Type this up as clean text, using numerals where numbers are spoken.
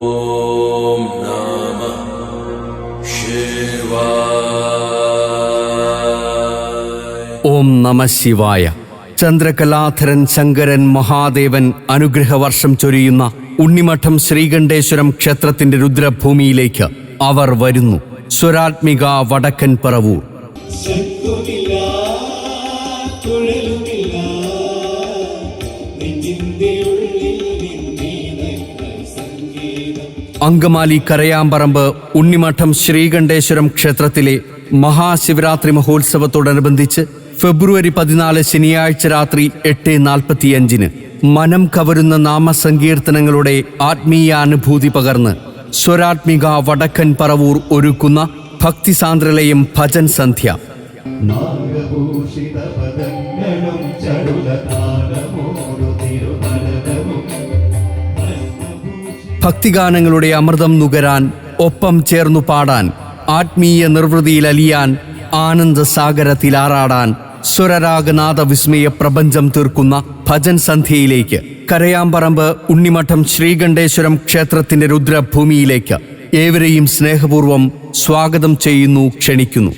ഓം നമഃ ശിവായ. ഓം നമ ശിവായ. ചന്ദ്രകലാധരൻ ശങ്കരൻ മഹാദേവൻ അനുഗ്രഹവർഷം ചൊരിയുന്ന ഉണ്ണിമഠം ശ്രീകണ്ഠേശ്വരം ക്ഷേത്രത്തിന്റെ രുദ്രഭൂമിയിലേക്ക് അവർ വരുന്നു. സ്വരാത്മിക വടക്കൻ പറവൂർ. അങ്കമാലി കരയാമ്പറമ്പ് ഉണ്ണിമഠം ശ്രീകണ്ഠേശ്വരം ക്ഷേത്രത്തിലെ മഹാശിവരാത്രി മഹോത്സവത്തോടനുബന്ധിച്ച് ഫെബ്രുവരി 14 ശനിയാഴ്ച രാത്രി 8:45 മനം കവരുന്ന നാമസങ്കീർത്തനങ്ങളുടെ ആത്മീയ അനുഭൂതി പകർന്ന് സ്വരാത്മിക വടക്കൻ പറവൂർ ഒരുക്കുന്ന ഭക്തിസാന്ദ്രലയം ഭജൻ സന്ധ്യ. ഭക്തിഗാനങ്ങളുടെ അമൃതം നുകരാൻ, ഒപ്പം ചേർന്നു പാടാൻ, ആത്മീയ നിർവൃതിയിൽ അലിയാൻ, ആനന്ദസാഗരത്തിലാറാടാൻ, സ്വരരാഗനാഥ വിസ്മയ പ്രപഞ്ചം തീർക്കുന്ന ഭജൻ സന്ധ്യയിലേക്ക് കരയാമ്പറമ്പ് ഉണ്ണിമഠം ശ്രീകണ്ഠേശ്വരം ക്ഷേത്രത്തിന്റെ രുദ്രഭൂമിയിലേക്ക് ഏവരെയും സ്നേഹപൂർവ്വം സ്വാഗതം ചെയ്യുന്നു, ക്ഷണിക്കുന്നു.